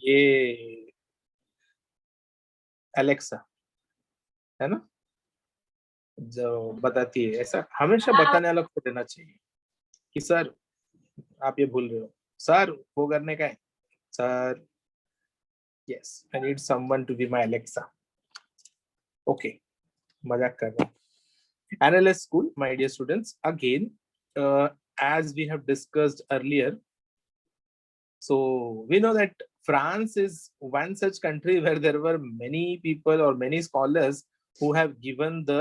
ये एलेक्सा है ना, जो बताती है। ऐसा हमेशा बताने वाला को देना चाहिए कि सर आप ये भूल रहे हो, सर वो करने का है, sir yes I need someone to be my Alexa. Okay, मजाक कर रहा हूँ। NLS school, my dear students, again, as we have discussed earlier, so we know that France is one such country where there were many people or many scholars who have given the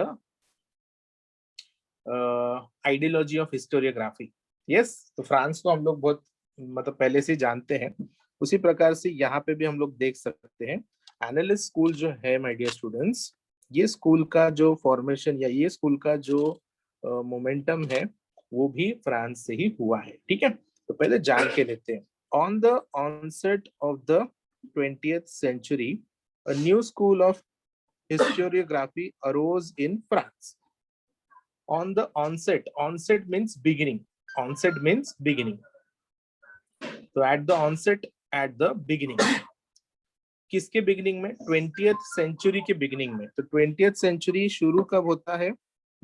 ideology of historiography. Yes, तो France को हम लोग बहुत मतलब पहले से जानते हैं, उसी प्रकार से यहाँ पे भी हम लोग देख सकते हैं। एनालिस्ट स्कूल जो है माय डियर स्टूडेंट्स, ये स्कूल का जो फॉर्मेशन या ये स्कूल का जो मोमेंटम है वो भी फ्रांस से ही हुआ है। ठीक है, तो पहले जान के लेते हैं। On the onset of the 20th century, a new school of historiography arose in France. On the onset, onset means beginning, onset means beginning, so at the onset, at the beginning, किसके beginning में? 20th century के beginning में। तो 20th century शुरू कब होता है?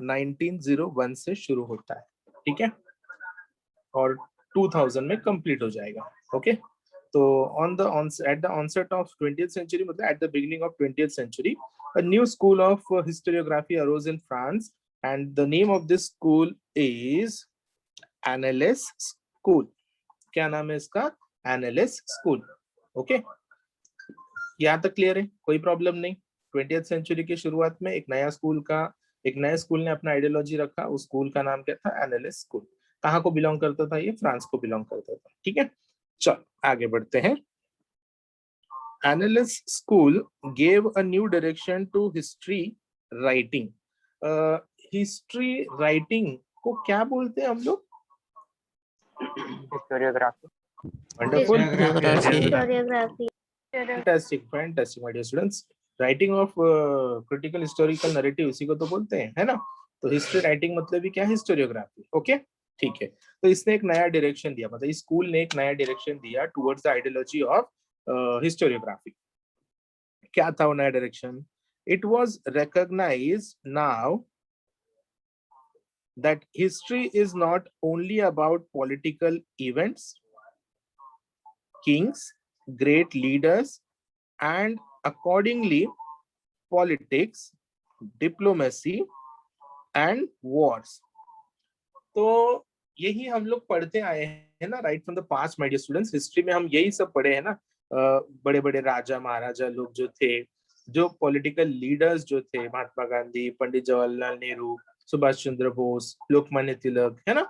1901 से शुरू होता है, ठीक है, और 2000 में कंप्लीट हो जाएगा। ओके, तो at the onset of 20th century मतलब at the beginning of 20th century, a new school of historiography arose in France, and the name of this school is NLS school. क्या नाम है इसका? NLS school. Okay, यहाँ तक clear है? कोई problem नहीं। 20th सेंचुरी की शुरुआत में एक नया स्कूल ने अपना आइडियोलॉजी रखा। उस स्कूल का नाम क्या था? Annales school. कहाँ को बिलोंग करता था ये? फ्रांस को बिलोंग करता था। ठीक है, चल आगे बढ़ते हैं। Annales school gave a new direction to history writing. History writing को क्या बोलते हैं हम लोग? Historiography. Wonderful, Historiography. Fantastic fantastic my dear students. Writing of critical historical narrative, इसी को तो बोलते हैं, है ना। तो हिस्ट्री राइटिंग मतलब भी क्या? हिस्टोरियोग्राफी। ओके, ठीक है। तो इसने एक नया डायरेक्शन दिया, मतलब इस स्कूल ने एक नया डायरेक्शन दिया towards the ideology of historiography. क्या था वो नया direction? It was recognized now that history is not only about political events, kings, great leaders, and accordingly politics, diplomacy and wars. तो यही हम लोग पढ़ते आए हैं ना, right from the past my dear students. History में हम यही सब पढ़े हैं ना। बड़े बड़े राजा महाराजा लोग जो थे, जो पॉलिटिकल लीडर्स जो थे, महात्मा गांधी, पंडित जवाहरलाल नेहरू, सुभाष चंद्र बोस, लोकमान्य तिलक, है ना।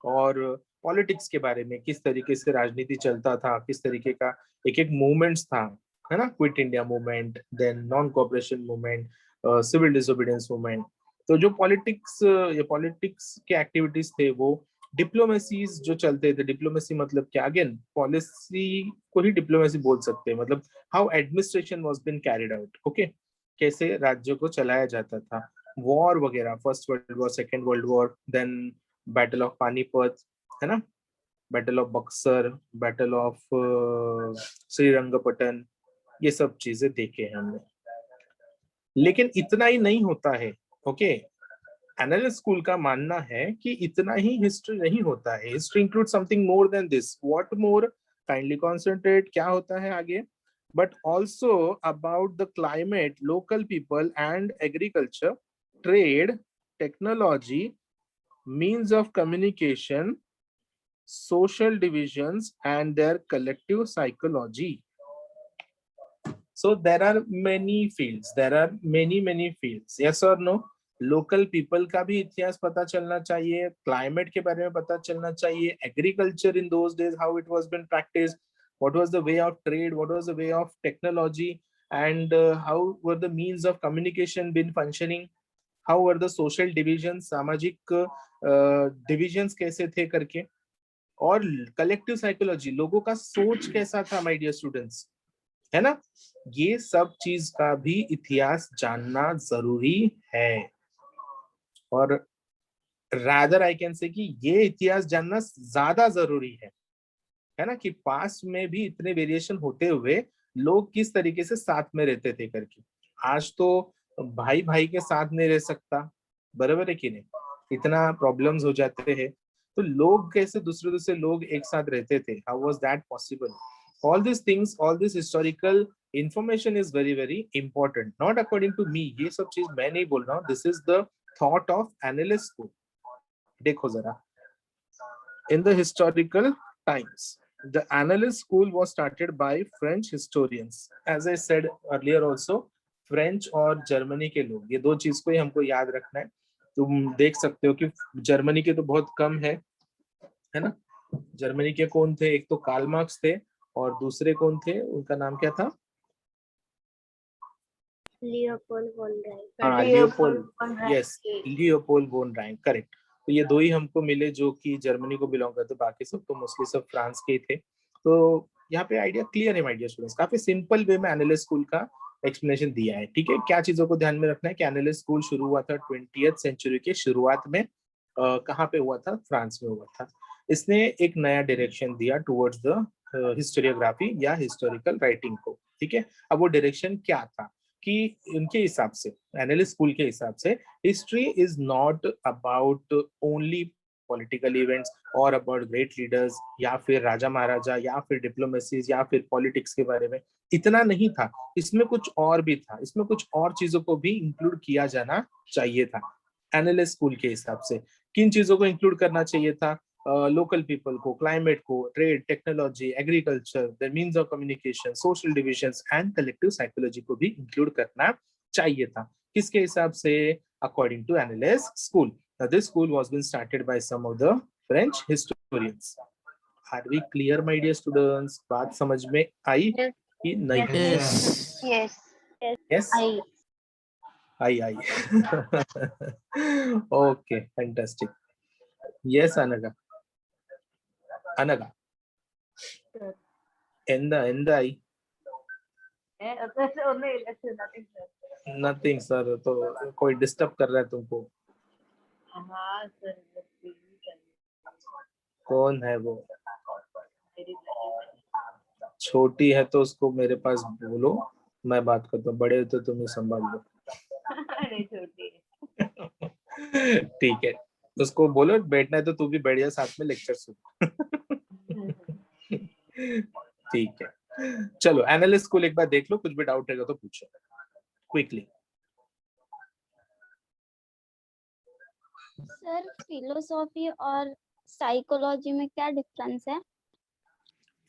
और पॉलिटिक्स के बारे में, किस तरीके से राजनीति चलता था, किस तरीके का एक एक मूवमेंट्स था, है ना। Quit India movement, then non cooperation movement, civil disobedience movement. तो जो पॉलिटिक्स के एक्टिविटीज थे, वो डिप्लोमेसीज जो चलते थे। डिप्लोमेसी मतलब क्या? अगेन पॉलिसी को ही डिप्लोमेसी बोल सकते हैं, मतलब how administration was been carried out. Okay, कैसे राज्यों को चलाया जाता था। वॉर वगैरह, first world war, second world war, then battle of Panipat, है ना, battle of Buxar, battle of Srirangapatna, ये सब चीजें देखे हैं हमने। लेकिन इतना ही नहीं होता है। ओके, एनालिस्ट स्कूल का मानना है कि इतना ही हिस्ट्री नहीं होता है। History include something more than this. What more? Kindly concentrate. क्या होता है आगे? But also about the climate, local people and agriculture, trade, technology, means of communication, social divisions and their collective psychology. So there are many fields, there are many fields. Yes or no? Local people का भी इतिहास पता चलना चाहिए, climate के बारे में पता चलना चाहिए, agriculture in those days, how it was been practised, what was the way of trade, what was the way of technology, and how were the means of communication been functioning, how were the social division, सामाजिक divisions कैसे थे करके, और collective psychology, लोगों का सोच कैसा था माय डियर स्टूडेंट्स, है ना। ये सब चीज का भी इतिहास जानना जरूरी है। और रादर आई कैन से कि ये इतिहास जानना ज्यादा जरूरी है ना, कि पास्ट में भी इतने वेरिएशन होते हुए लोग किस तरीके से साथ में रहते थे करके। आज तो भाई भाई के साथ नहीं रह सकता, बराबर है कि नहीं, इतना प्रॉब्लम्स हो जाते हैं। तो लोग कैसे दूसरे दूसरे लोग एक साथ रहते थे, how was that possible? All this things, all this historical information is very very important, not according to me. ये सब चीज मैं नहीं बोल रहा हूँ, this is the thought of analyst को। देखो जरा, in the historical times, the analyst school was started by French historians. As I said earlier also, French और जर्मनी के लोग, ये दो चीज को ही हमको याद रखना है। तुम देख सकते हो कि जर्मनी के तो बहुत कम है ना। जर्मनी के कौन थे? एक तो कार्ल मार्क्स थे, और दूसरे कौन थे, उनका नाम क्या था? लियोपोल्ड वॉन हाँ, लियोपोल्ड, यस, लियोपोल्ड वॉन राइन, करेक्ट। तो ये दो ही हमको मिले जो कि जर्मनी को बिलोंग करते, बाकी सब तो मोस्टली सब फ्रांस के ही थे। तो यहाँ पे आइडिया क्लियर है माय डियर स्टूडेंट्स, काफी सिंपल वे में एनालिस्ट स्कूल का एक्सप्लेनेशन दिया है। ठीक है, क्या चीजों को ध्यान में रखना है कि एनालिस्ट स्कूल शुरू हुआ था 20th सेंचुरी के शुरुआत में। कहाँ पे हुआ था? फ्रांस में हुआ था। इसने एक नया डायरेक्शन दिया टुवर्ड्स द हिस्टोरियोग्राफी या हिस्टोरिकल राइटिंग को। ठीक है, अब वो डायरेक्शन क्या था कि उनके हिसाब से, एनालिस्ट स्कूल के हिसाब से, history is not about only political events और अबाउट ग्रेट लीडर्स या फिर राजा महाराजा या फिर डिप्लोमेसीज या फिर पॉलिटिक्स के बारे में। इतना नहीं था, इसमें कुछ और भी था, इसमें कुछ और चीजों को भी इंक्लूड किया जाना चाहिए था। एनालिस्ट स्कूल के हिसाब से किन चीजों को इंक्लूड करना चाहिए था? लोकल पीपल को, क्लाइमेट को, trade, technology, agriculture, the means of communication, social divisions and collective psychology को भी इंक्लूड करना चाहिए था। किसके हिसाब से? According to analyst school. This school was been started by some of the French historians. Are we clear my dear students? बात समझ में आई कि नहीं? Yes. यस यस, आई ओके, फैंटास्टिक। यस अनगा, अनगा, ಎಂದ आई? नथिंग सर, तो कोई डिस्टर्ब कर रहा है तुमको? हाँ सर, कौन है वो? छोटी है तो उसको मेरे पास बोलो, मैं बात करता हूँ। बड़े हो तो तुम्हें संभाल लो। अरे छोटी ठीक है, उसको बोलो बैठना है तो तू भी बैठ जा, साथ में लेक्चर सुन। ठीक है, चलो एनालिस्ट को एक बार देख लो, कुछ भी डाउट रहेगा तो पूछो क्विकली। सर, फिलोसॉफी और साइकोलॉजी में क्या डिफरेंस है?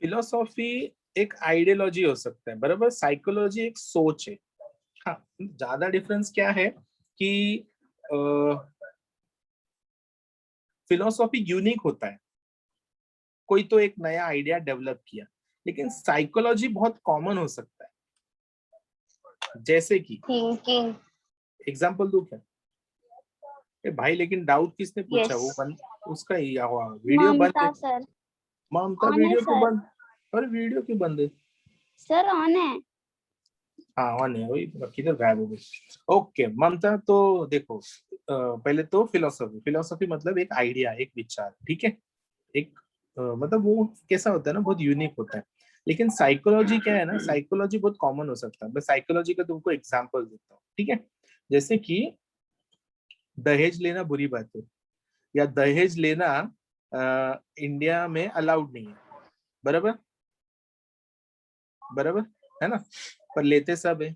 फिलोसॉफी एक आइडियोलॉजी हो सकता है, बराबर। साइकोलॉजी एक सोच है। हाँ, ज्यादा डिफरेंस क्या है कि फिलोसॉफी यूनिक होता है, कोई तो एक नया आइडिया डेवलप किया, लेकिन साइकोलॉजी बहुत कॉमन हो सकता है। जैसे कि थिंकिंग। एग्जांपल दूं क्या? भाई लेकिन डाउट किसने पूछा? Yes. वो बंद, उसका ही हुआ वीडियो बंद है। ममता सर। ममता, ऑन है वीडियो क्यों सर। बंद? अरे वीडियो क्यों बंद है? सर ऑन है। हाँ ऑन है, वही बाकी तो गायब हो गई। ओके ममता, तो देखो, पहले तो फिलोसॉफी, फिलोसॉफी मतलब एक आइडिया, एक विचार, ठीक है। एक मतलब वो कैसा होता है ना, बहुत यूनिक होता है। लेकिन साइकोलॉजी क्या है ना, साइकोलॉजी बहुत कॉमन हो सकता है। मैं साइकोलॉजी का तुमको एग्जांपल देता हूँ, ठीक है। जैसे कि दहेज लेना बुरी बात है, या दहेज लेना इंडिया में अलाउड नहीं है, बराबर, बराबर है ना, पर लेते सब है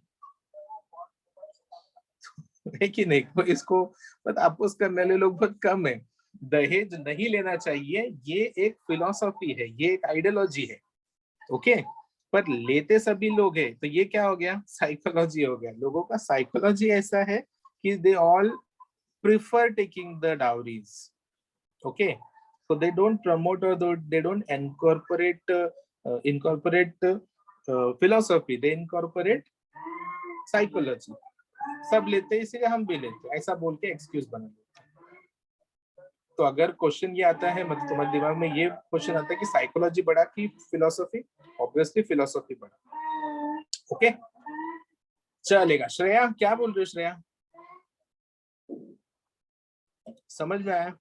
कि नहीं? तो इसको मतलब अपोज करने वाले लोग बहुत कम है। दहेज नहीं लेना चाहिए, ये एक फिलॉसफी है, ये एक आइडियोलॉजी है, ओके। पर लेते सभी लोग हैं, तो ये क्या हो गया? साइकोलॉजी हो गया। लोगों का साइकोलॉजी ऐसा है कि they all prefer taking the dowries, okay. So they don't promote or they don't incorporate philosophy, they incorporate psychology. सब लेते हैं इसीलिए हम भी लेते हैं, ऐसा बोल के एक्सक्यूज बना लेते हैं। तो अगर क्वेश्चन ये आता है, मतलब तुम्हारे दिमाग में ये क्वेश्चन आता है कि साइकोलॉजी बड़ा कि फिलोसॉफी, ऑब्वियसली फिलोसॉफी बड़ा, ओके। चलेगा। श्रेया क्या बोल रहे हो? श्रेया समझ में आया?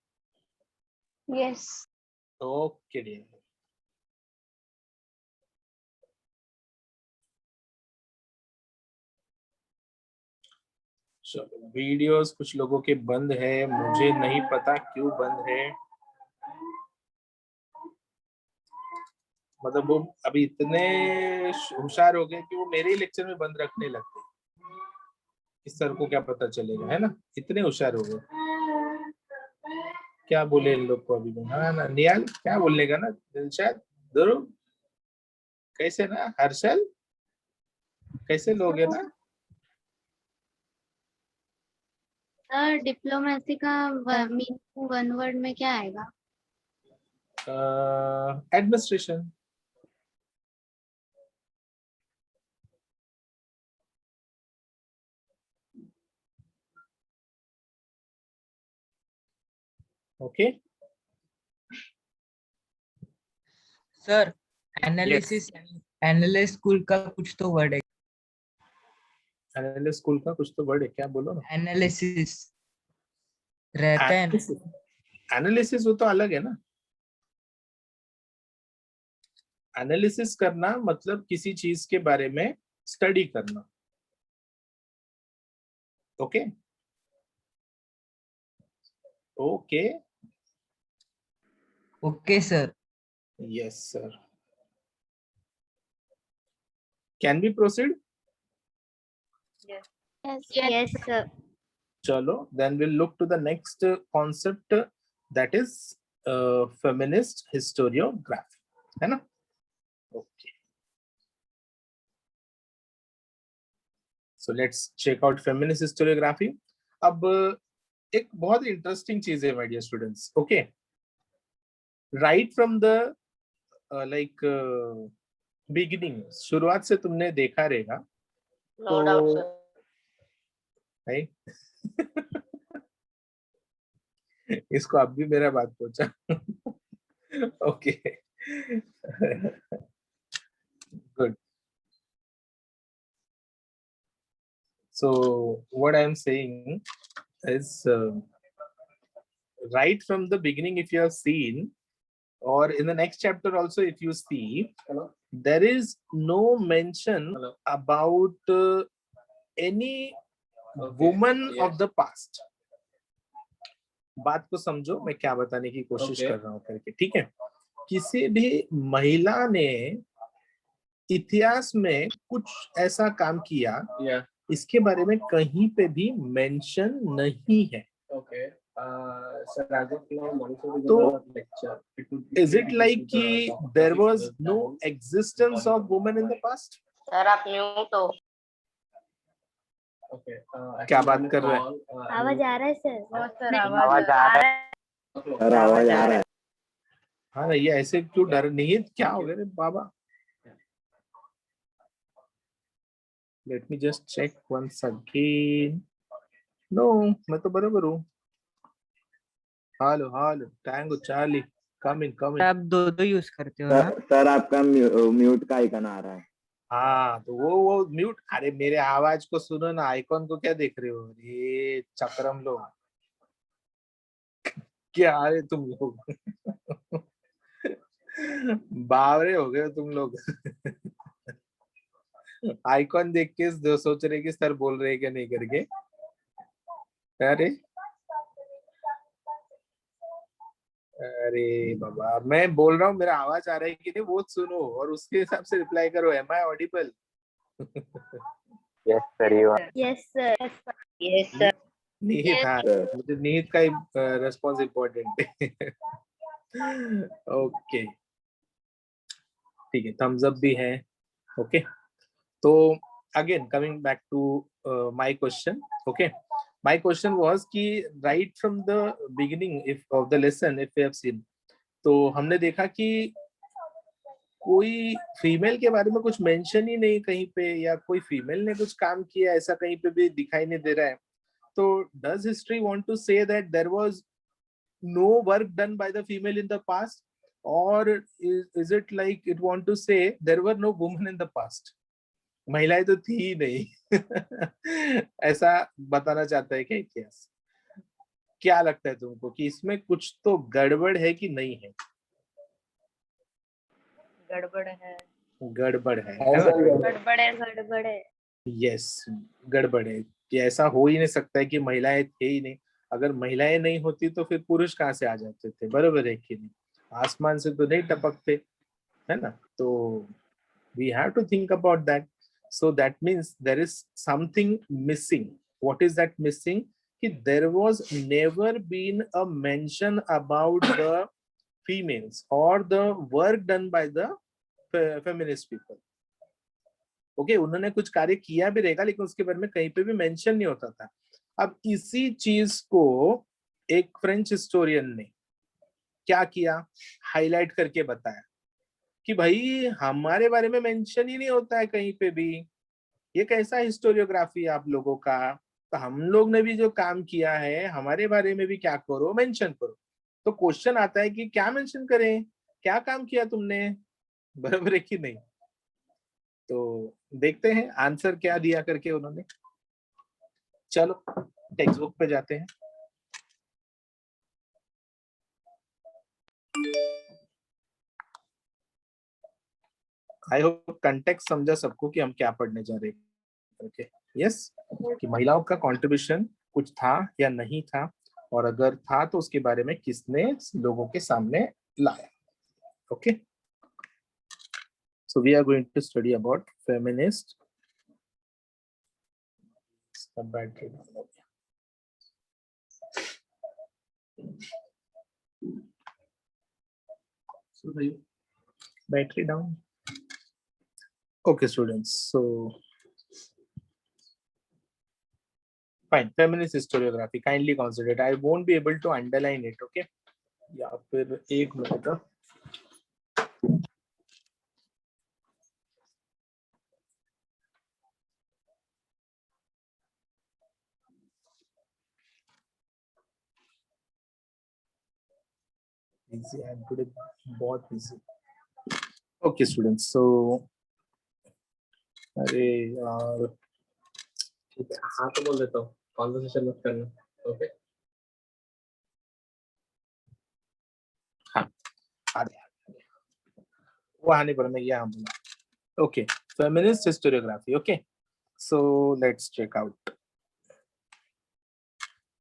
Yes. Okay dear. चलो वीडियोस कुछ लोगों के बंद है, मुझे नहीं पता क्यों बंद है। मतलब वो अभी इतने होशियार हो गए कि वो मेरे ही लेक्चर में बंद रखने लगते। इस सर को क्या पता चलेगा, है ना? इतने होशियार हो गए। क्या बोले इन लोग को अभी में? हाँ ना नियाल, क्या बोलने का ना? दिलशाद, ध्रुव, कैसे ना? हर्षल, कैसे लोग है ना? सर डिप्लोमेसी का मीनिंग वन वर्ड में क्या आएगा? Administration. Okay sir analysis analyst school का कुछ तो वर्ड है। एनालिस्ट स्कूल का कुछ तो वर्ड है, क्या बोलो ना? एनालिसिस रहता है ना। एनालिसिस वो तो अलग है ना। एनालिसिस करना मतलब किसी चीज के बारे में स्टडी करना। Okay okay okay sir. Yes sir. Can be proceed? Yes. Yes, sir. चलो then we'll look to the next concept, that is feminist historiography, है ना? Okay, so let's check out feminist historiography. अब एक बहुत interesting चीज है my dear students. Okay, right from the like beginning, शुरुआत से तुमने देखा रहेगा तो भाई इसको अब भी मेरा बात पहुंचा। Okay good. So what I am saying is right from the beginning, if you have seen, or in the next chapter also if you see, there is no mention about any woman of the past. बात को समझो, मैं क्या बताने की कोशिश कर रहा हूँ करके, ठीक है? किसी भी महिला ने इतिहास में कुछ ऐसा काम किया, इसके बारे में कहीं पे भी मेंशन नहीं है। तो इज इट लाइक कि there was no existence of women in the past? Sir आप म्यूट हो। क्या बात कर रहे हैं? आवाज आ रहा है सर? सर आवाज आ रहा है। सर आवाज आ रहा है। हाँ ये ऐसे क्यों डर? निहित क्या हो गया रे बाबा? Let me just check once again. No, मैं तो बराबर हूँ। Hello hello tango charlie, come in. आप दो यूज करते हो ना? सर आपका म्यूट का आइकन आ रहा है। हाँ तो वो म्यूट। अरे मेरे आवाज को सुनो ना, आइकॉन को क्या देख रहे हो? ये चक्रम लोग क्या है तुम लोग? बावरे हो गए तुम लोग। आइकॉन देख के सोच रहे कि सर बोल रहे क्या नहीं करके। अरे अरे बाबा, मैं बोल रहा हूँ, मेरा आवाज आ रहा है कि नहीं वो सुनो और उसके हिसाब से रिप्लाई करो। Am I audible? Yes sir, you are. Yes sir. Yes sir. Nihit, हाँ मुझे निहित का रेस्पॉन्स इम्पोर्टेंट है। ओके ठीक है, थम्स अप भी है। ओके तो again coming back to my question. Okay, my question was कि right from the beginning if of the lesson if we have seen, तो हमने देखा कि कोई फीमेल के बारे में कुछ मेंशन ही नहीं कहीं पे, या कोई फीमेल ने कुछ काम किया ऐसा कहीं पे भी दिखाई नहीं दे रहा है। तो does history want to say that there was no work done by the female in the past, or is it like it want to say there were no women in the past? महिलाएं तो थी ही नहीं। ऐसा बताना चाहता है क्या इतिहास? क्या लगता है तुमको कि इसमें कुछ तो गड़बड़ है कि नहीं है? गड़बड़ है। गड़बड़ है ना? गड़बड़ है। यस, गड़बड़ है कि ऐसा हो ही नहीं सकता है कि महिलाएं थे ही नहीं। अगर महिलाएं नहीं होती तो फिर पुरुष कहाँ से आ जाते थे, बराबर है कि नहीं? आसमान से तो नहीं टपकते, है ना? तो we have to think about that. So that means there is something missing. What is that missing? कि there was never been a mention about the females or the work done by the feminist people. Okay, उन्होंने कुछ कार्य किया भी रहेगा लेकिन उसके बारे में कहीं पे भी मेंशन नहीं होता था। अब इसी चीज को एक फ्रेंच हिस्टोरियन ने क्या किया, हाईलाइट करके बताया कि भाई हमारे बारे में मेंशन ही नहीं होता है कहीं पे भी, ये कैसा हिस्टोरियोग्राफी है आप लोगों का? तो हम लोग ने भी जो काम किया है हमारे बारे में भी क्या करो, मेंशन करो। तो क्वेश्चन आता है कि क्या मेंशन करें, क्या काम किया तुमने, बराबर है कि नहीं? तो देखते हैं आंसर क्या दिया करके उन्होंने। चलो टेक्स्ट बुक पे जाते हैं। आई होप कंटेक्स्ट समझा सबको कि हम क्या पढ़ने जा रहे हैं। ओके, यस, कि महिलाओं का कंट्रीब्यूशन कुछ था या नहीं था, और अगर था तो उसके बारे में किसने लोगों के सामने लाया। Okay, so we are going to study about feminist battery. So the battery down. Okay students, so fine, feminist historiography, kindly consider it. I won't be able to underline it. Okay, या फिर एक minute, busy, I'm today बहुत busy. Okay students, so अरे यार, ठीक है, हाँ तो बोल देता हूँ, कॉन्वर्सेशन मत करना। ओके, हाँ वहाँ नहीं बोला, मैं यहाँ बोला। Okay, feminist historiography. Okay, so let's check out.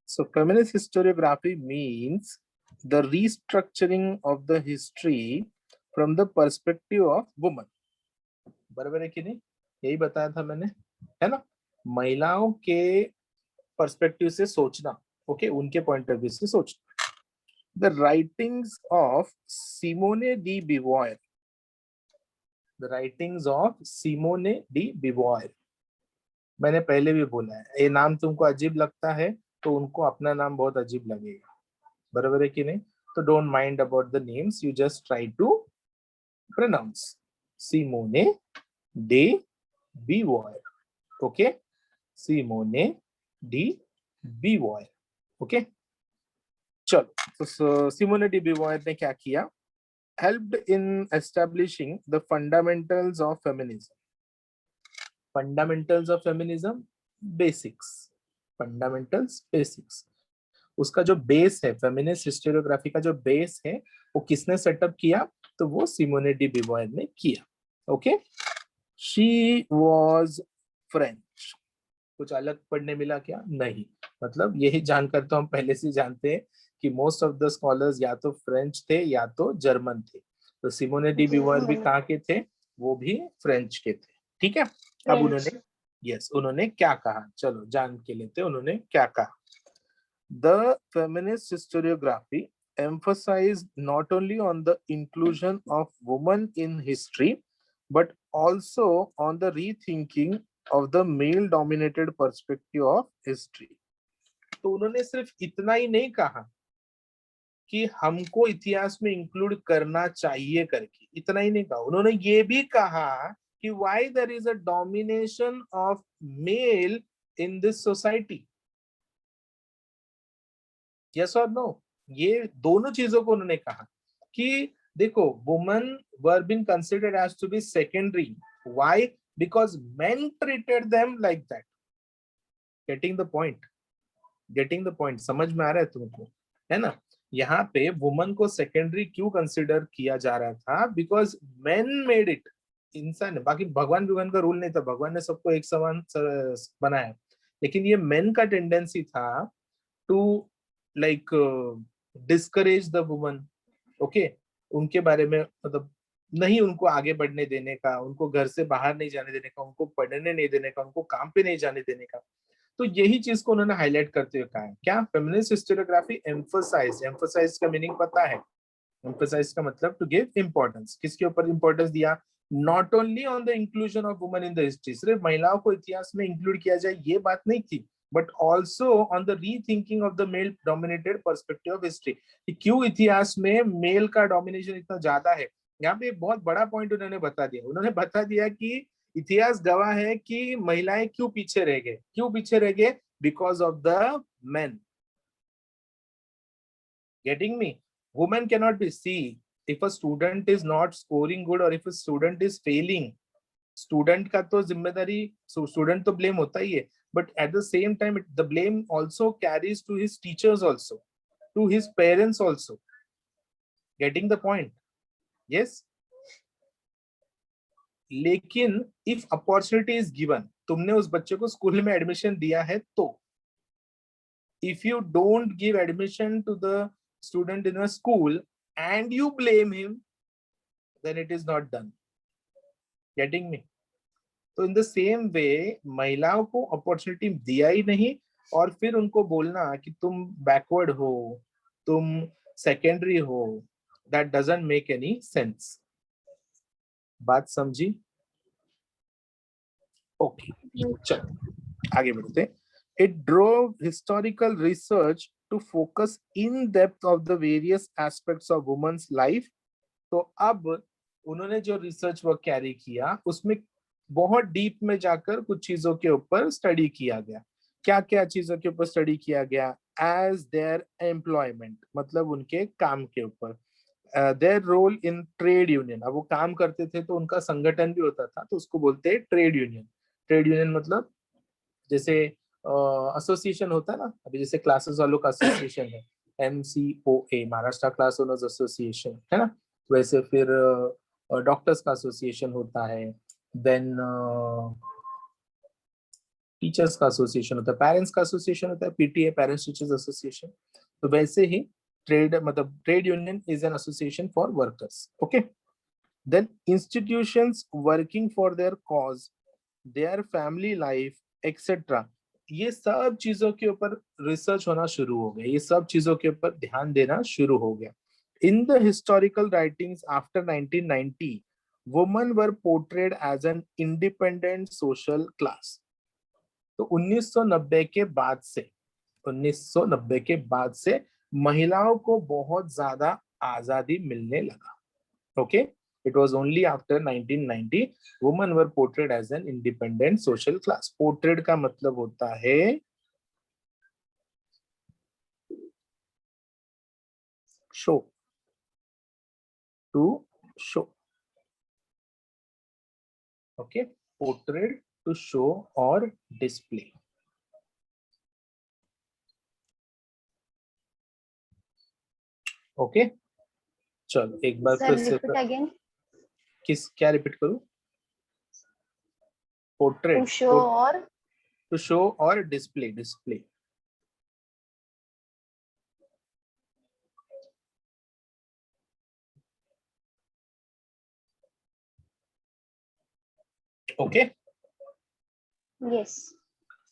So feminist historiography means the restructuring of the history from the perspective of women. बराबर है कि नहीं? यही बताया था मैंने, है ना? महिलाओं के पर्सपेक्टिव से सोचना, ओके, उनके पॉइंट ऑफ व्यू से सोचना। The writings of Simone de Beauvoir. The writings of Simone de Beauvoir. मैंने पहले भी बोला है, ये नाम तुमको अजीब लगता है तो उनको अपना नाम बहुत अजीब लगेगा, बराबर है कि नहीं? तो don't mind about the names, you just try to pronounce Simone de Beauvoir. Okay, Simone de Beauvoir. Okay, चलो, तो सिमोने डी बीवॉयर ने क्या किया? Helped in establishing the fundamentals of feminism. Fundamentals of feminism, basics, fundamentals basics. उसका जो base है, feminist historiography का जो बेस है, वो किसने सेटअप किया? तो वो सिमोने डी बीवॉयर ने किया। Okay, she was French. कुछ अलग पढ़ने मिला क्या? नहीं, मतलब यही जानकर तो हम पहले से जानते हैं कि मोस्ट ऑफ द स्कॉलर्स या तो फ्रेंच थे या तो जर्मन थे। तो सिमोने डी बीवॉयर भी कहाँ के थे? वो भी फ्रेंच के थे। ठीक है, अब उन्होंने उन्होंने क्या कहा, चलो जान के लेते हैं उन्होंने क्या कहा। The feminist historiography emphasized not only on the inclusion of women in history, but also on the rethinking of the male-dominated perspective of history. तो उन्होंने सिर्फ इतना ही नहीं कहा कि हमको इतिहास में इंक्लूड करना चाहिए करके, इतना ही नहीं कहा। उन्होंने ये भी कहा कि why there is a domination of male in this society. Yes or no? ये दोनों चीजों को उन्होंने कहा कि देखो, women were being considered as to be secondary. Why? Because men treated them like that. Getting the point? Getting the point, समझ में आ रहा है तुमको, है ना? यहाँ पे वुमन को सेकेंडरी क्यों कंसिडर किया जा रहा था? Because main made it. इंसान, बाकी भगवान का रूल नहीं था, भगवान ने सबको एक समान बनाया, लेकिन ये मेन का टेंडेंसी था to like discourage the woman. Okay, उनके बारे में मतलब नहीं उनको आगे बढ़ने देने का, उनको घर से बाहर नहीं जाने देने का, उनको पढ़ने नहीं देने का, उनको काम पे नहीं जाने देने का। तो यही चीज को उन्होंने हाईलाइट करते हुए कहा है। क्या? फेमिनिस्ट हिस्टोरियोग्राफी एम्फसाइज का मीनिंग पता है? एम्फसाइज का मतलब टू गिव इंपॉर्टेंस। किसके ऊपर इंपॉर्टेंस दिया? Not only on the inclusion of women in the history, सिर्फ महिलाओं को इतिहास में इंक्लूड किया जाए ये बात नहीं थी, but also on the rethinking of the male dominated perspective of history. क्यों इतिहास में मेल का डोमिनेशन इतना ज्यादा है? यहाँ पे एक बहुत बड़ा पॉइंट उन्होंने बता दिया। उन्होंने बता दिया कि इतिहास गवाह है कि महिलाएं क्यों पीछे रह गए। क्यों पीछे रह गए? Because of the main. Getting me? Women cannot be, see, if a student is not scoring good or if a student is failing, student का तो जिम्मेदारी, student तो blame होता ही है, but at the same time the blame also carries to his teachers also, to his parents also. Getting the point? Yes. लेकिन if opportunity is given, तुमने उस बच्चे को स्कूल में एडमिशन दिया है तो if you don't give admission to the student in a school and you blame him, then it is not done. Getting me? तो in the same way महिलाओं को अपॉर्चुनिटी दिया ही नहीं और फिर उनको बोलना कि तुम बैकवर्ड हो, तुम सेकेंडरी हो, that doesn't make any sense. बात समझी? ओके, चलो आगे बढ़ते। It drove historical research to focus in depth of the various aspects of women's life. तो अब उन्होंने जो रिसर्च वर्क कैरी किया उसमें बहुत डीप में जाकर कुछ चीजों के ऊपर स्टडी किया गया। क्या क्या चीजों के ऊपर स्टडी किया गया? एज देयर एम्प्लॉयमेंट, मतलब उनके काम के ऊपर, their role in trade union. अब वो काम करते थे तो उनका संगठन भी होता था, तो उसको बोलते हैं ट्रेड यूनियन। ट्रेड यूनियन मतलब जैसे एसोसिएशन होता है ना, अभी जैसे क्लासेस वालों का एसोसिएशन है MCOA, Maharashtra class owners association, है ना? वैसे फिर डॉक्टर्स का एसोसिएशन होता है, देन टीचर्स का एसोसिएशन होता है, पेरेंट्स का एसोसिएशन होता है, PTA, पेरेंट्स टीचर्स एसोसिएशन। तो वैसे ही ट्रेड मतलब trade union is an association for workers. Okay, then institutions working for their cause, their family life etcetera, ये सब चीजों के ऊपर रिसर्च होना शुरू हो गया, ये सब चीजों के ऊपर ध्यान देना शुरू हो गया। In the historical writings after 1990, women were portrayed as an independent social class. तो 1990 के बाद से महिलाओं को बहुत ज्यादा आजादी मिलने लगा। Okay, it was only after 1990 women were portrayed as an independent social class. Portrayed का मतलब होता है show, to show. Okay, portrayed, to show or display. Okay, चलो एक बार फिर से अगेन क्या रिपीट करूं? पोर्ट्रेट, टू शो और डिस्प्ले। Okay, yes.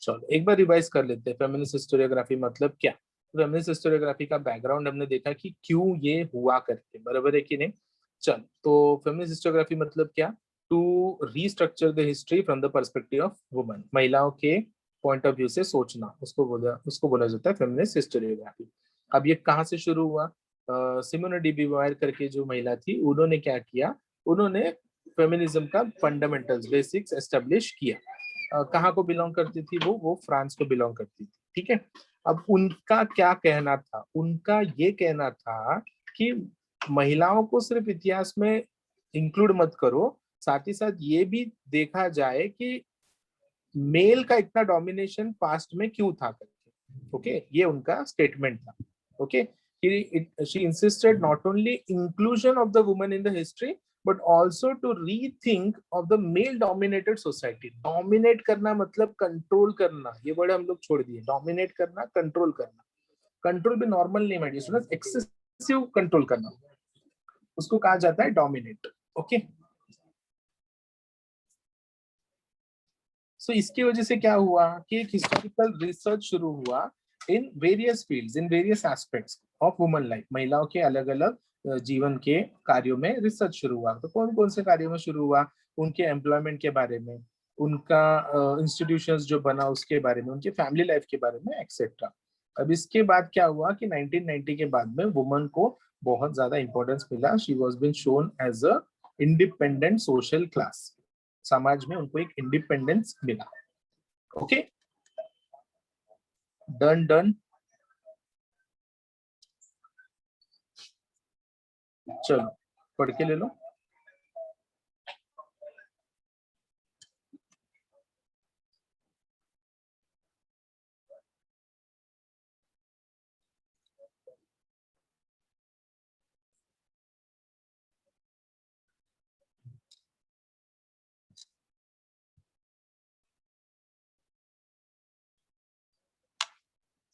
चलो एक बार रिवाइज कर लेते हैं। फेमिनिस्ट हिस्टोरियोग्राफी मतलब क्या? फेमिनिस्ट हिस्टोरियोग्राफी का बैकग्राउंड हमने देखा कि क्यों ये हुआ करते, बराबर है कि नहीं? चल, तो फेमिनिस्ट हिस्टोरियोग्राफी मतलब क्या? To restructure the history from the perspective of women, महिलाओं के पॉइंट ऑफ व्यू से सोचना, उसको बोला जाता है फेमिनिस्ट हिस्टोरियोग्राफी। अब ये कहाँ से शुरू हुआ? सिमोना डी ब्यूवायर करके जो महिला थी, उन्होंने क्या किया? उन्होंने फेमिनिज्म का फंडामेंटल्स, बेसिक्स एस्टेब्लिश किया। कहाँ को बिलोंग करती थी वो फ्रांस को बिलोंग करती थी, ठीक है? अब उनका क्या कहना था? उनका ये कहना था कि महिलाओं को सिर्फ इतिहास में इंक्लूड मत करो, साथ ही साथ ये भी देखा जाए कि मेल का इतना डोमिनेशन पास्ट में क्यों था करके। ओके, ये उनका स्टेटमेंट था. Okay, she insisted not only inclusion of the woman in the history but also to rethink of the male dominated society. dominate करना मतलब कंट्रोल करना, ये वर्ड हम लोग छोड़ दिए. dominate करना, कंट्रोल करना. कंट्रोल भी नॉर्मल नहीं है स्टूडेंट्स, एक्सेसिव कंट्रोल करना, उसको कहा जाता है डोमिनेट. ओके, सो इसकी वजह से क्या हुआ कि एक हिस्टोरिकल रिसर्च शुरू हुआ in various fields, in various aspects of woman life. महिलाओं के अलग अलग जीवन के कार्यों में रिसर्च शुरू हुआ. तो कौन कौन से कार्यों में शुरू हुआ? उनके एम्प्लॉयमेंट के बारे में, उनका इंस्टीट्यूशंस जो बना उसके बारे में, उनके फैमिली लाइफ के बारे में एक्सेट्रा. अब इसके बाद क्या हुआ कि 1990 के बाद में वुमन को बहुत ज्यादा इंपॉर्टेंस मिला. She was been shown as a independent social class. समाज में उनको एक इंडिपेंडेंस मिला. Okay, done done. चलो पढ़ के ले लो.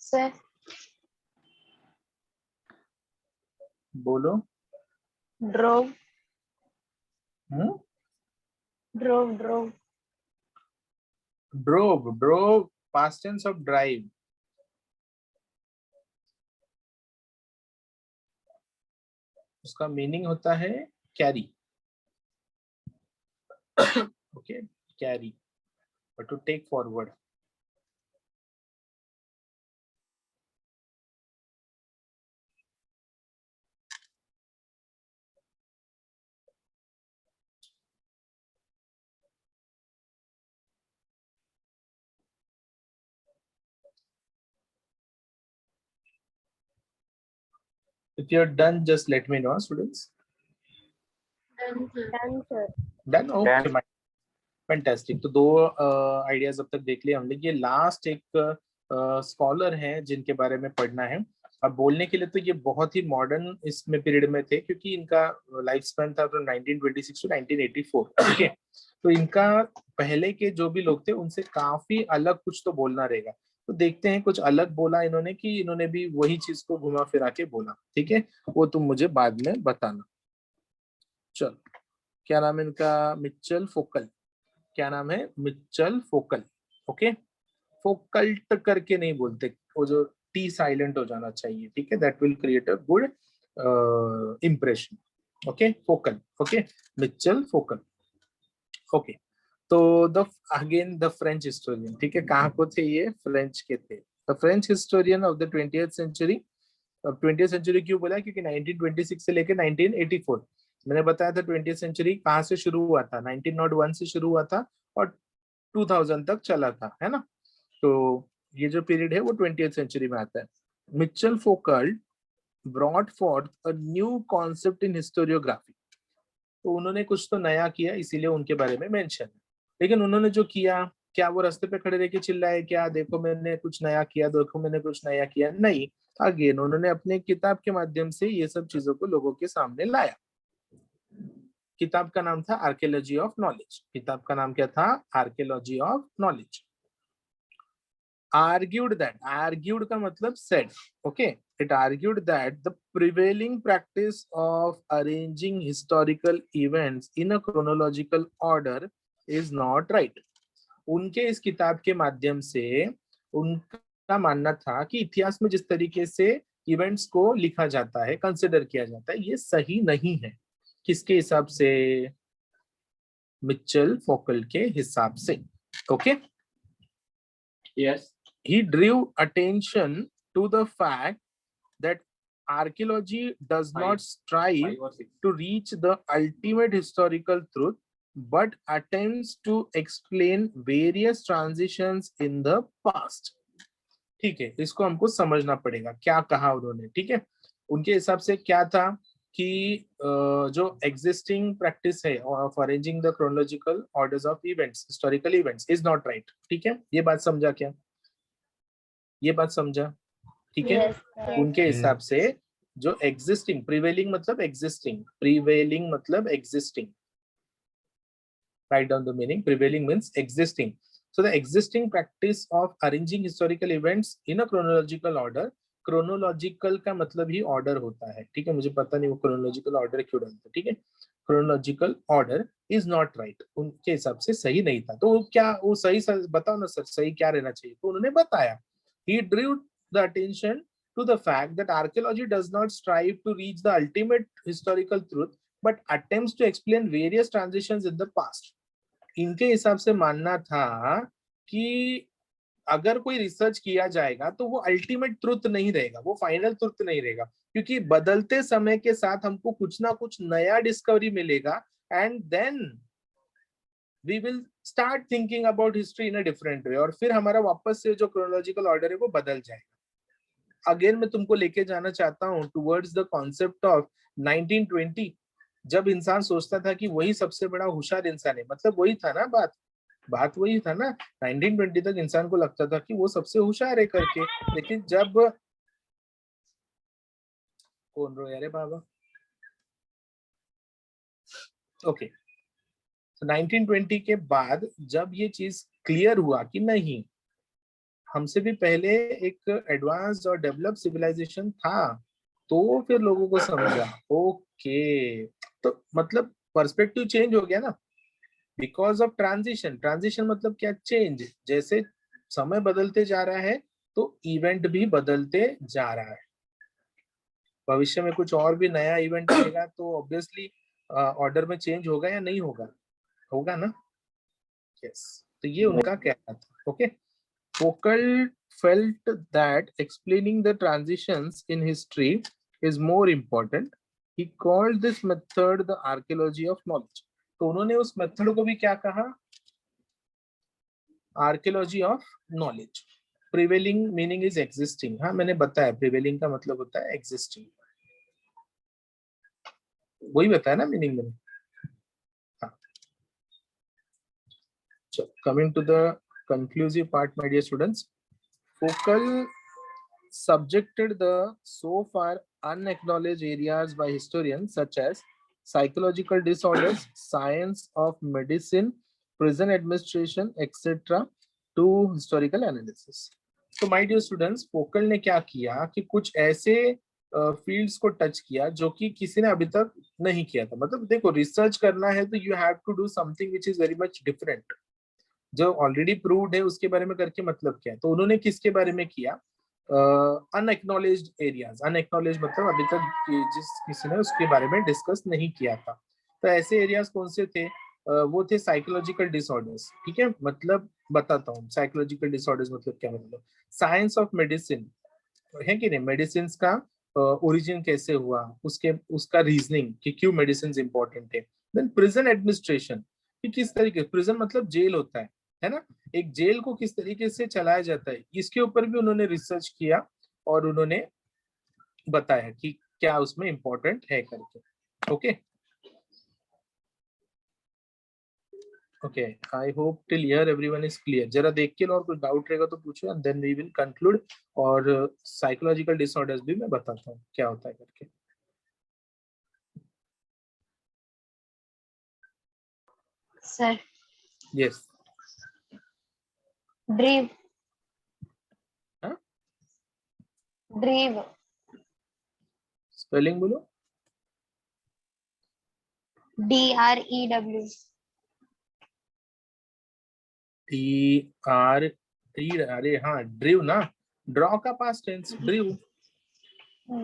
सर बोलो. Drove hmm, drove drove drove. Drove past tense of drive. उसका मीनिंग होता है carry. Okay, carry, but to take forward. If you're done, just let me know, students. Done, sir. Done? Okay, fantastic. तो दो ideas अब तक देख लिए हमने. ये लास्ट एक स्कॉलर हैं जिनके बारे में पढ़ना है. अब बोलने के लिए तो ये बहुत ही मॉडर्न इसमें पीरियड में थे, क्योंकि इनका लाइफ स्पैन था फ्रॉम 1926 टू 1984. ठीक है, तो इनका पहले के जो भी लोग थे उनसे काफी अलग कुछ तो बोलना रहेगा. तो देखते हैं कुछ अलग बोला इन्होंने कि इन्होंने भी वही चीज को घुमा फिरा के बोला. ठीक है, वो तुम मुझे बाद में बताना. चलो, क्या नाम है इनका? Mitchell focal. क्या नाम है? Mitchell Foucault. ओके, फोकल्ट करके नहीं बोलते, वो जो टी साइलेंट हो जाना चाहिए. ठीक है, that will create a good impression. Okay, Foucault. Okay, Michel Foucault. Okay, तो the again the French historian. ठीक है, कहाँ को थे ये? फ्रेंच के थे. The French historian of the 20th century. अब 20th सेंचुरी क्यों बोला? क्योंकि 1926 से लेकर 1984. मैंने बताया था 20th सेंचुरी कहाँ से शुरू हुआ था. 1901 से शुरू हुआ था और 2000 तक चला था, है ना. तो ये जो पीरियड है वो 20th सेंचुरी में आता है. Mitchell focal brought forth a new concept in historiography. तो उन्होंने कुछ तो नया किया, इसीलिए उनके बारे में मेंशन है. लेकिन उन्होंने जो किया, क्या वो रास्ते पे खड़े रह के चिल्लाए क्या देखो मैंने कुछ नया किया, देखो मैंने कुछ नया किया? नहीं. अगेन उन्होंने अपने किताब के माध्यम से ये सब चीजों को लोगों के सामने लाया. किताब का नाम था आर्कियोलॉजी ऑफ नॉलेज. किताब का नाम क्या था? Archaeology of knowledge. argued that, argued का मतलब said. Okay, it argued that the prevailing practice of arranging historical events in a chronological order is not right. उनके इस किताब के माध्यम से उनका मानना था कि इतिहास में जिस तरीके से इवेंट्स को लिखा जाता है, कंसिडर किया जाता है, ये सही नहीं है. किसके हिसाब से? मिचेल फोकल के हिसाब से. Okay, Yes. he drew attention to the fact that archaeology does not strive 5 or 6. to reach the ultimate historical truth but attempts to explain various transitions in the past. ठीक है, इसको हमको समझना पड़ेगा क्या कहा उन्होंने. ठीक है, उनके हिसाब से क्या था कि जो एग्जिस्टिंग प्रैक्टिस है of arranging the chronological orders of events, historical events, is not right. ठीक है, ये बात समझा क्या? ये बात समझा? ठीक है। Yes, sir. उनके हिसाब से जो एग्जिस्टिंग, प्रिवेलिंग मतलब एग्जिस्टिंग, प्रिवेलिंग मतलब existing, write down the meaning. Prevailing means existing. So the existing practice of arranging historical events in a chronological order, chronological का मतलब ही order होता है, ठीक है। मुझे पता नहीं वो chronological order क्यों डालते, ठीक है। chronological order is not right, उनके हिसाब से सही नहीं था। तो क्या वो सही बताओ ना सर, सही क्या रहना चाहिए? तो उन्होंने बताया, he drew the attention to the fact that archaeology does not strive to reach the ultimate historical truth but attempts to explain various transitions in the past. इनके हिसाब से मानना था कि अगर कोई रिसर्च किया जाएगा तो वो अल्टीमेट ट्रुथ नहीं रहेगा, वो फाइनल ट्रुथ नहीं रहेगा, क्योंकि बदलते समय के साथ हमको कुछ ना कुछ नया डिस्कवरी मिलेगा and then we will start thinking about history in a different way, और फिर हमारा वापस से जो क्रोनोलॉजिकल ऑर्डर है वो बदल जाएगा। अगेन मैं तुमको लेके जाना चाहता हूँ टुवर्ड्स द कॉन्सेप्ट ऑफ 1920, जब इंसान सोचता था कि वही सबसे बड़ा होशियार इंसान है, मतलब वही था ना, बात वही था ना। 1920 तक इंसान को लगता था कि वो सबसे होशियार है करके, लेकिन जब कौन रो यार बाबा, ओके, 1920 के बाद जब ये चीज क्लियर हुआ कि नहीं, हमसे भी पहले एक एडवांस्ड और डेवलप सिविलाइजेशन था, तो फिर लोगों को समझा ओके, तो मतलब पर्सपेक्टिव चेंज हो गया ना, बिकॉज ऑफ ट्रांजिशन। ट्रांजिशन मतलब क्या? चेंज। जैसे समय बदलते जा रहा है तो इवेंट भी बदलते जा रहा है। भविष्य में कुछ और भी नया इवेंट आएगा तो ऑब्वियसली ऑर्डर में चेंज होगा या नहीं होगा? होगा ना। यस, तो ये उनका कहना था। Okay, Foucault felt that explaining the transitions in history is more important. He called this method the archaeology of knowledge. तो उन्होंने उस मेथड को भी क्या कहा? Archaeology of knowledge. Prevailing meaning is existing. हाँ, मैंने बताया प्रिवेलिंग का मतलब होता है एग्जिस्टिंग, वही बताया ना मीनिंग मैंने। हाँ, coming to the conclusive part, my dear students, Foucault subjected the so far unacknowledged areas by historians such as psychological disorders, science of medicine, prison administration, etc. to historical analysis. So my dear students, Foucault ने क्या किया कि कुछ ऐसे fields को touch किया जो कि किसी ने अभी तक नहीं किया था। मतलब देखो, रिसर्च करना है तो you have to do something which is very much different. जो ऑलरेडी प्रूव्ड है उसके बारे में करके मतलब क्या है? तो उन्होंने किसके बारे में किया? अनएक्नॉलेज्ड एरियाज। अनएक्नॉलेज्ड मतलब अभी तक किसी ने उसके बारे में डिस्कस नहीं किया था। तो ऐसे एरियाज कौन से थे? वो थे साइकोलॉजिकल डिसऑर्डर्स। ठीक है, मतलब बताता हूँ साइकोलॉजिकल डिसऑर्डर्स मतलब क्या। मतलब साइंस ऑफ मेडिसिन है कि नहीं, मेडिसिन का ओरिजिन कैसे हुआ, उसका रीजनिंग कि क्यों मेडिसिन इंपॉर्टेंट है। देन प्रिजन एडमिनिस्ट्रेशन, कि किस तरीके, प्रिजन मतलब जेल होता है ना, एक जेल को किस तरीके से चलाया जाता है, इसके ऊपर भी उन्होंने रिसर्च किया और उन्होंने बताया कि क्या उसमें इंपॉर्टेंट है करके। Okay okay, I hope till here everyone is clear. जरा देख के लो, और कुछ डाउट रहेगा तो पूछो and then we will conclude. और साइकोलॉजिकल डिसऑर्डर्स भी मैं बताता हूँ क्या होता है करके। Sir. Yes, Dream. हाँ, Dream. स्पेलिंग बोलो। DREW. अरे हाँ, ड्रीव ना, ड्रॉ का past tense drew.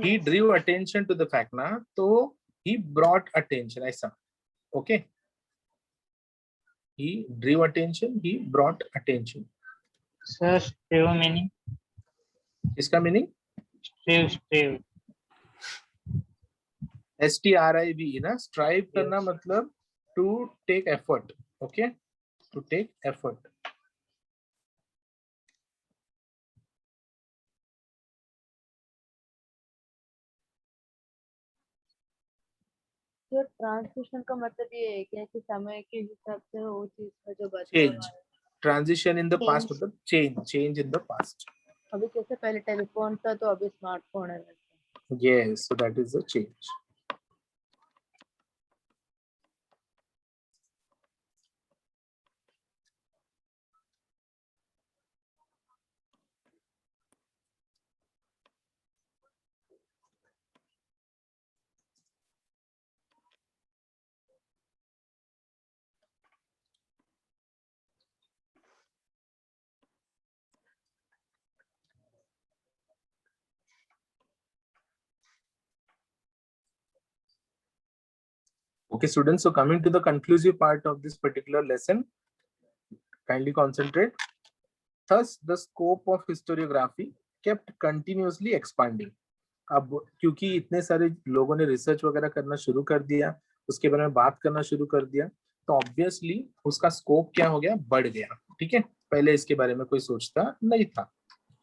He drew attention to the fact ना, तो ही ब्रॉट अटेंशन, ऐसा। Okay, he drew attention, he brought attention. Sir strive meaning? इसका मीनिंग स्ट्रेव STRIV ना, स्ट्राइव करना मतलब to take effort. Okay, to take effort. तो transmission का मतलब ये है क्या कि समय के हिसाब से वो चीज का जो चेंज, बदलाव transition in the past Change. मतलब चेंज इन द पास्ट। अभी कैसे पहले टेलीफोन था तो अभी स्मार्टफोन है वैसे। Yes, so that is the change. Okay, students, so coming to the conclusive part of this particular lesson, kindly concentrate. Thus, the scope of historiography kept continuously expanding. अब क्योंकि इतने सारे लोगों ने रिसर्च वगैरह करना शुरू कर दिया, उसके बारे में बात करना शुरू कर दिया, तो ऑब्वियसली उसका स्कोप क्या हो गया, बढ़ गया. ठीक है, पहले इसके बारे में कोई सोचता नहीं था.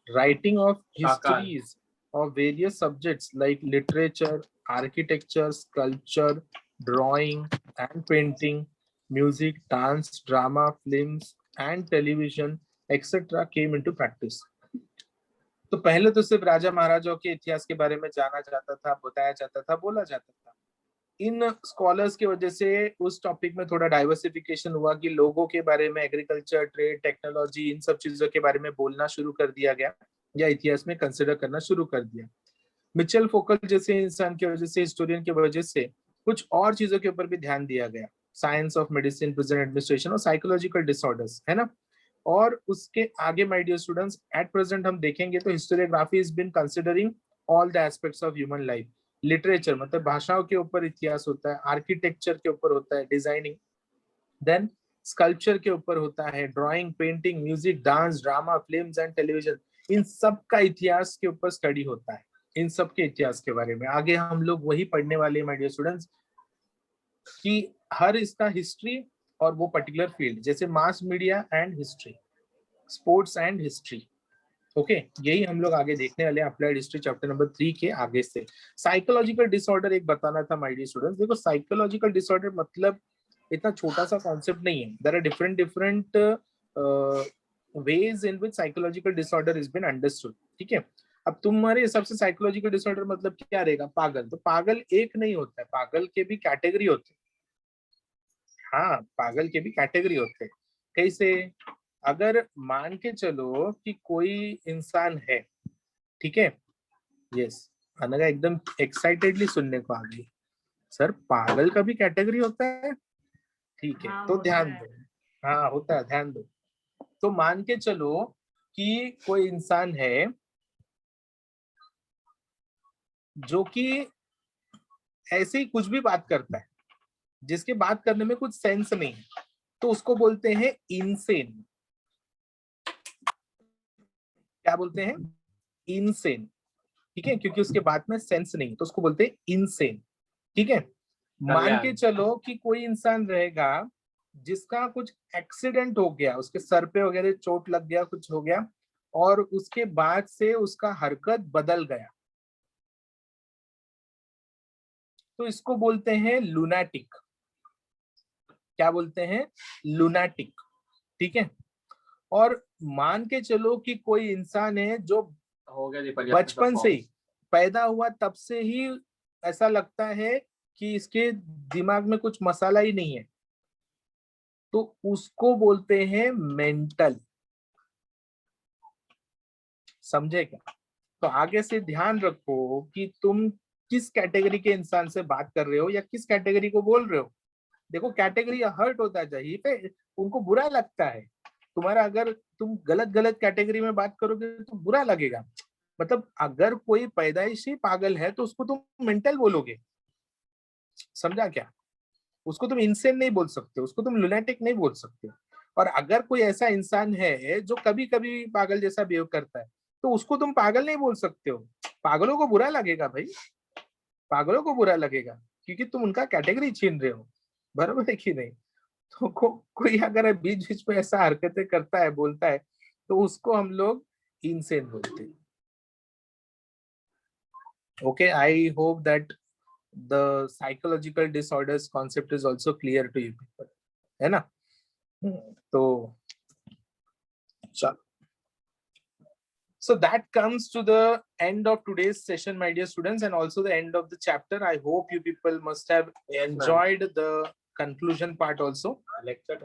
Writing of histories of various subjects like literature, architecture, sculpture, drawing and painting, music, dance, drama, films and television, etc. came into practice. तो पहले तो सिर्फ राजा महाराजाओं के इतिहास के बारे में जाना जाता था, बताया जाता था, बोला जाता था. इन स्कॉलर्स की वजह से उस टॉपिक में थोड़ा डाइवर्सिफिकेशन हुआ कि लोगों के बारे में, एग्रीकल्चर, ट्रेड, टेक्नोलॉजी, इन सब चीजों के बारे में बोलना शुरू कर दिया गया या इतिहास में कंसिडर करना शुरू कर दिया. मिचेल फोकल जैसे इंसान की वजह से, हिस्टोरियन की वजह से कुछ और चीजों के ऊपर भी ध्यान दिया गया. Science of medicine, prison administration और साइकोलॉजिकल डिसऑर्डर्स, है ना. और उसके आगे my dear students, at present हम देखेंगे तो historiography is been considering all the aspects of human life. Literature मतलब भाषाओं के ऊपर इतिहास होता है, आर्किटेक्चर के ऊपर होता है, डिजाइनिंग, देन स्कल्पचर के ऊपर होता है, drawing, painting, music, dance, drama, films and television, इन सब का इतिहास के ऊपर स्टडी होता है. इन सब के इतिहास के बारे में आगे हम लोग वही पढ़ने वाले हैं माय डियर स्टूडेंट्स, कि हर इसका हिस्ट्री और वो पर्टिकुलर फील्ड, जैसे mass media and history, sports and history. Okay, यही हम लोग आगे देखने वाले हैं अप्लाइड हिस्ट्री चैप्टर नंबर 3 के आगे से. साइकोलॉजिकल डिसऑर्डर एक बताना था माय डियर स्टूडेंट्स. देखो, साइकोलॉजिकल डिसऑर्डर मतलब इतना छोटा सा कॉन्सेप्ट नहीं है. There are different ways in which psychological disorder has been understood. ठीक है, अब तुम्हारे हिसाब से साइकोलॉजिकल डिसऑर्डर मतलब क्या रहेगा? पागल. तो पागल एक नहीं होता है, पागल के भी कैटेगरी होते हैं. हाँ, पागल के भी कैटेगरी होते हैं. कैसे? अगर मान के चलो कि कोई इंसान है, ठीक है, यस, अनगा एकदम एक्साइटेडली सुनने को आ गई, सर पागल का भी कैटेगरी होता है. ठीक है, तो ध्यान दो. हाँ, होता है, ध्यान दो. तो मान के चलो कि कोई इंसान है जो कि ऐसे ही कुछ भी बात करता है, जिसके बात करने में कुछ सेंस नहीं है, तो उसको बोलते हैं इनसेन. क्या बोलते हैं? इनसेन. ठीक है, क्योंकि उसके बात में सेंस नहीं, तो उसको बोलते हैं इनसेन. ठीक है, मान के चलो कि कोई इंसान रहेगा जिसका कुछ एक्सीडेंट हो गया, उसके सर पे वगैरह चोट लग गया, कुछ हो गया, और उसके बाद से उसका हरकत बदल गया, तो इसको बोलते हैं लूनाटिक. क्या बोलते हैं? लूनाटिक. ठीक है, और मान के चलो कि कोई इंसान है जो हो गया दीपक, बचपन से ही पैदा हुआ, तब से ही ऐसा लगता है कि इसके दिमाग में कुछ मसाला ही नहीं है, तो उसको बोलते हैं मेंटल. समझे क्या? तो आगे से ध्यान रखो कि तुम किस कैटेगरी के इंसान से बात कर रहे हो या किस कैटेगरी को बोल रहे हो. देखो, कैटेगरी हर्ट होता चाहिए पे, उनको बुरा लगता है तुम्हारा. अगर तुम गलत कैटेगरी में बात करोगे तो बुरा लगेगा. मतलब अगर कोई पैदाइशी पागल है तो उसको तुम मेंटल बोलोगे. समझा क्या? उसको तुम इंसेन नहीं बोल सकते, उसको तुम लुनेटिक नहीं बोल सकते. और अगर कोई ऐसा इंसान है जो कभी कभी पागल जैसा बिहेव करता है, तो उसको तुम पागल नहीं बोल सकते हो. पागलों को बुरा लगेगा भाई, पागलों को बुरा लगेगा, क्योंकि तुम उनका कैटेगरी छीन रहे हो. बराबर है कि नहीं? तो कोई अगर बीच बीच में ऐसा हरकतें करता है, बोलता है, तो उसको हम लोग इंसेन बोलते हैं. Okay, I hope that the psychological disorders concept is also clear to you people, है ना. तो चलो, So that comes to the end of today's session, my dear students, and also the end of the chapter. I hope you people must have enjoyed the conclusion part also. lecture